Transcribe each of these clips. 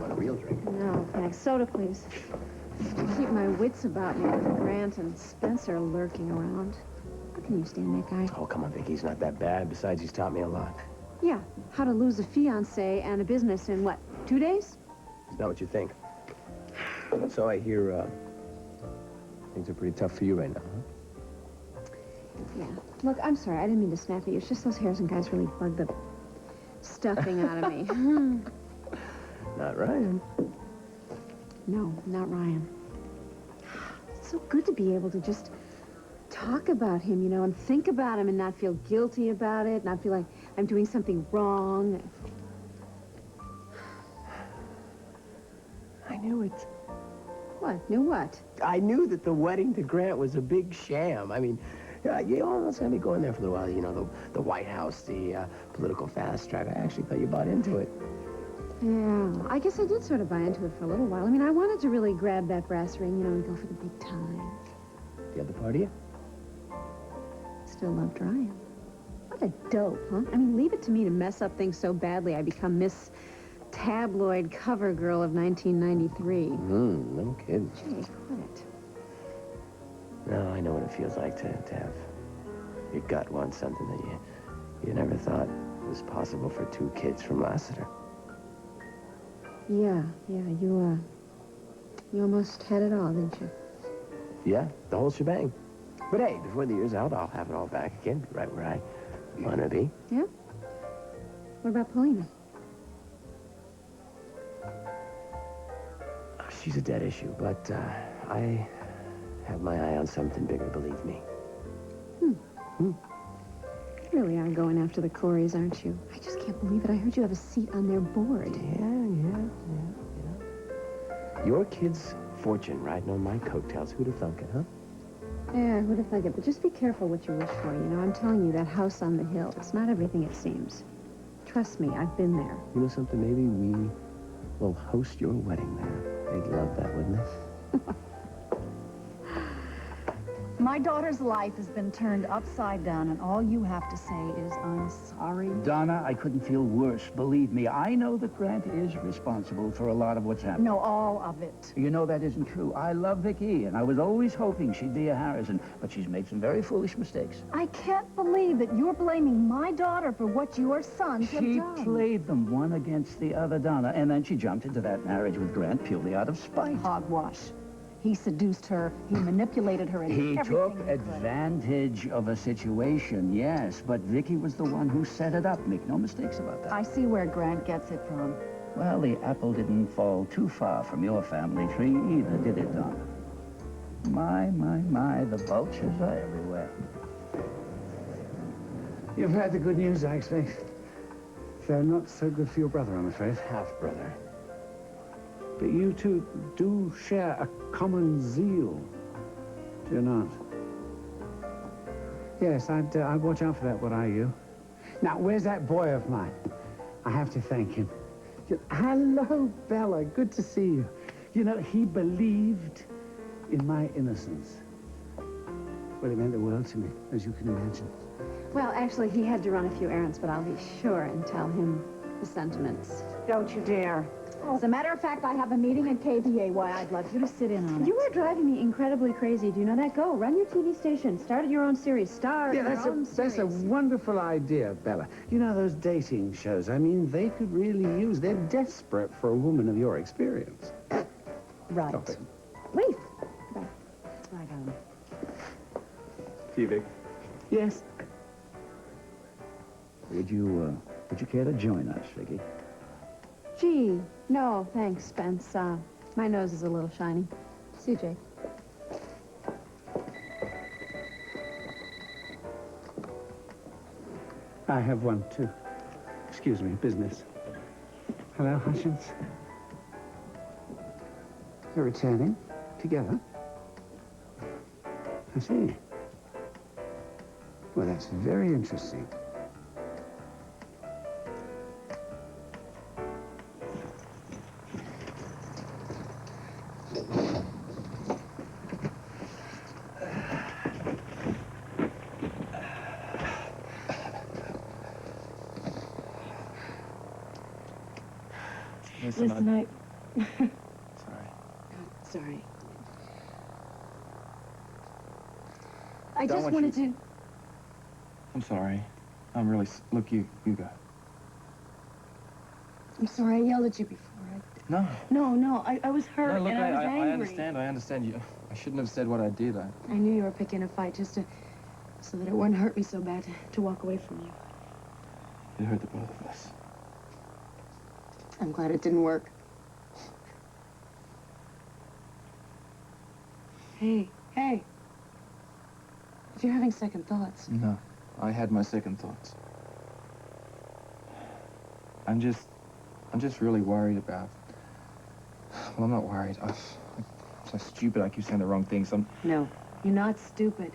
want a real drink? No, thanks. Soda, please. Keep my wits about me with Grant and Spencer lurking around. How can you stand that guy? Oh, come on, Vicky. He's not that bad. Besides, he's taught me a lot. Yeah, how to lose a fiancé and a business in, what, 2 days? It's not what you think. So I hear, things are pretty tough for you right now, huh? Yeah. Look, I'm sorry. I didn't mean to snap at you. It's just those Harrison guys really bug the stuffing out of me. Not Ryan. No, not Ryan. It's so good to be able to just talk about him, you know, and think about him and not feel guilty about it, not feel like I'm doing something wrong. I knew it. What? Knew what? I knew that the wedding to Grant was a big sham. I mean, you almost had me going there for a little while. You know, the White House, the political fast track. I actually thought you bought into it. Yeah, I guess I did sort of buy into it for a little while. I mean, I wanted to really grab that brass ring, you know, and go for the big time. The other part of you? Still loved Ryan. What a dope, huh? I mean, leave it to me to mess up things so badly I become Miss Tabloid cover girl of 1993. No kidding. Jay, quit it. No, I know what it feels like to have your gut want something that you never thought was possible for two kids from Lassiter. Yeah, you almost had it all, didn't you? Yeah, the whole shebang. But hey, before the year's out, I'll have it all back again, be right where I want to be. Yeah? What about Paulina? She's a dead issue, but I have my eye on something bigger, believe me. You really are going after the Corys, aren't you? I just can't believe it. I heard you have a seat on their board. Yeah. Your kid's fortune riding on my coattails. Who'd have thunk it, huh? Yeah, who'd have thought it? But just be careful what you wish for, you know? I'm telling you, that house on the hill, it's not everything it seems. Trust me, I've been there. You know something? Maybe we will host your wedding there. They'd love that, wouldn't they? My daughter's life has been turned upside down, and all you have to say is, I'm sorry. Donna, I couldn't feel worse. Believe me, I know that Grant is responsible for a lot of what's happened. No, all of it. You know that isn't true. I love Vicky, and I was always hoping she'd be a Harrison, but she's made some very foolish mistakes. I can't believe that you're blaming my daughter for what your sons have She done. played them one against the other, Donna, and then she jumped into that marriage with Grant purely out of spite. Hogwash. He seduced her. He manipulated her into He everything took he could. advantage of a situation, yes, but Vicky was the one who set it up. Make no mistakes about that. I see where Grant gets it from. Well, the apple didn't fall too far from your family tree either, did it, Donna? My, the vultures are everywhere. You've heard the good news, I expect. They're not so good for your brother, I'm afraid. Half-brother. But you two do share a common zeal, do you not? Yes, I'd watch out for that, what are you? Now, where's that boy of mine? I have to thank him. Hello, Bella, good to see you. You know, he believed in my innocence. Well, it meant the world to me, as you can imagine. Well, actually, he had to run a few errands, but I'll be sure and tell him the sentiments. Don't you dare. As a matter of fact, I have a meeting at KBA. Why, I'd love you to sit in on it. You are driving me incredibly crazy. Do you know that? Go, run your TV station. Start your own series. Start your own series. That's a wonderful idea, Bella. You know those dating shows? I mean, they could really use... They're desperate for a woman of your experience. Right. Okay. Wait. Right on. See you, Vic. Yes. Would you care to join us, Vicky? Gee, no, thanks, Spence. My nose is a little shiny. See you, Jake. I have one, too. Excuse me, business. Hello, Hutchins. You're returning together? I see. Well, that's very interesting. Listen, Sorry. Sorry. I Don't just want wanted you- to... I'm sorry. I'm really... Look, you go. I'm sorry, I yelled at you before. No. No, I was hurt No, look, and I was angry. I understand you. I shouldn't have said what I did. I knew you were picking a fight just so that it wouldn't hurt me so bad to walk away from you. It hurt the both of us. I'm glad it didn't work. Hey. If you're having second thoughts. No. I had my second thoughts. I'm just really worried about... Well, I'm not worried. I'm so stupid I keep saying the wrong things. No, you're not stupid.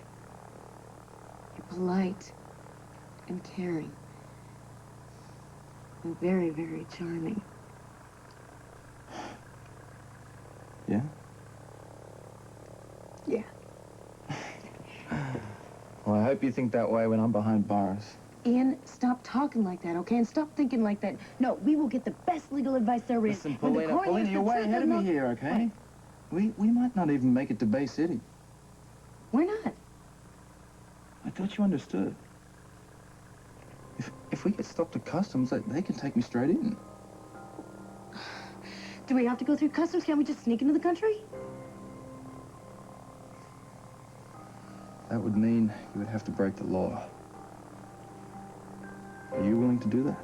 You're polite and caring. And very, very charming. Yeah? Yeah. Well, I hope you think that way when I'm behind bars. Ian, stop talking like that, okay? And stop thinking like that. No, we will get the best legal advice there is. Listen, When the Paulina, court hears Paulina, the you're way truth ahead of and me not- here, okay? We might not even make it to Bay City. Why not? I thought you understood. If we get stopped at customs, they can take me straight in. Do we have to go through customs? Can't we just sneak into the country? That would mean you would have to break the law. Are you willing to do that?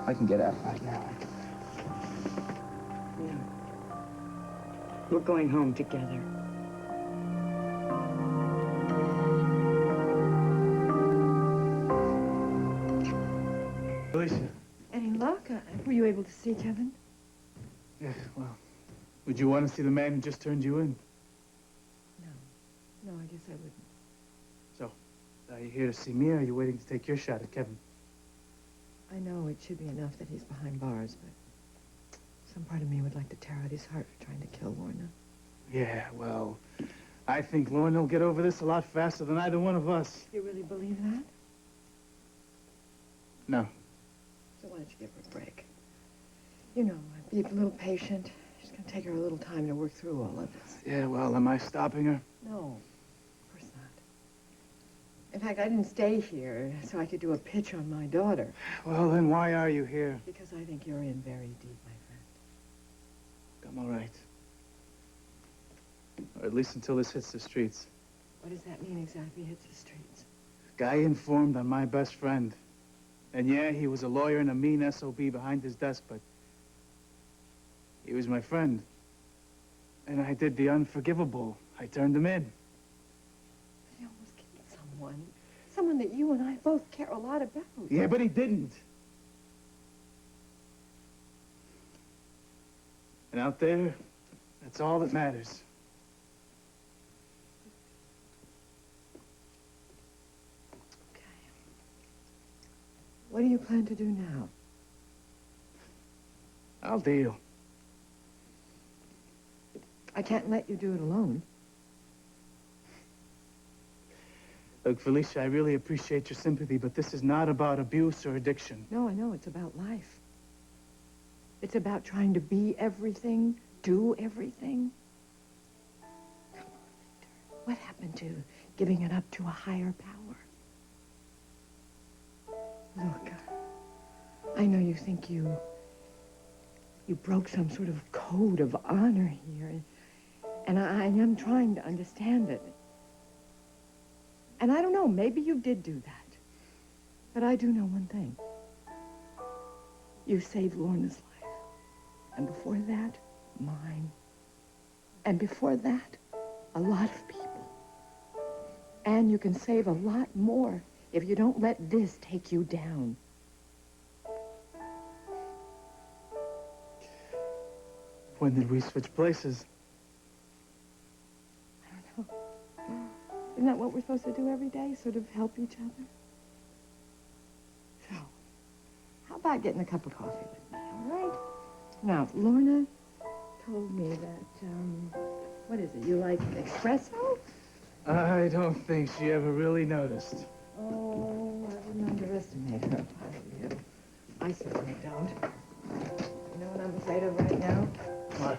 I can get out right now. No. We're going home together. Alicia. Any luck? Were you able to see Kevin? Yeah, well, would you want to see the man who just turned you in? No, I guess I wouldn't. So, are you here to see me, or are you waiting to take your shot at Kevin? I know it should be enough that he's behind bars, but some part of me would like to tear out his heart for trying to kill Lorna. Yeah, well, I think Lorna will get over this a lot faster than either one of us. You really believe that? No. So why don't you give her a break? You know, be a little patient. It's going to take her a little time to work through all of this. Yeah, well, am I stopping her? No, of course not. In fact, I didn't stay here so I could do a pitch on my daughter. Well, then why are you here? Because I think you're in very deep, my friend. I'm all right. Or at least until this hits the streets. What does that mean exactly, hits the streets? Guy informed on my best friend. And yeah, he was a lawyer and a mean SOB behind his desk, but he was my friend. And I did the unforgivable. I turned him in. He almost killed someone. Someone that you and I both care a lot about. Yeah, but he didn't. And out there, that's all that matters. What do you plan to do now? I'll deal. I can't let you do it alone. Look, Felicia, I really appreciate your sympathy, but this is not about abuse or addiction. No, I know. It's about life. It's about trying to be everything, do everything. Come on, Victor. What happened to giving it up to a higher power? Look, I know you think you broke some sort of code of honor here, and I am trying to understand it. And I don't know, maybe you did do that. But I do know one thing. You saved Lorna's life. And before that, mine. And before that, a lot of people. And you can save a lot more if you don't let this take you down. When did we switch places? I don't know. Isn't that what we're supposed to do every day? Sort of help each other? So, how about getting a cup of coffee with me, all right? Now, Lorna told me that, what is it, you like espresso? I don't think she ever really noticed. Oh, I wouldn't underestimate her. I certainly don't. You know what I'm afraid of right now? What?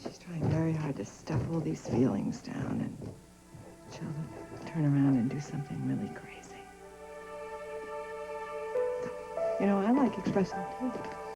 She's trying very hard to stuff all these feelings down, and she'll turn around and do something really crazy. You know, I like expressing too.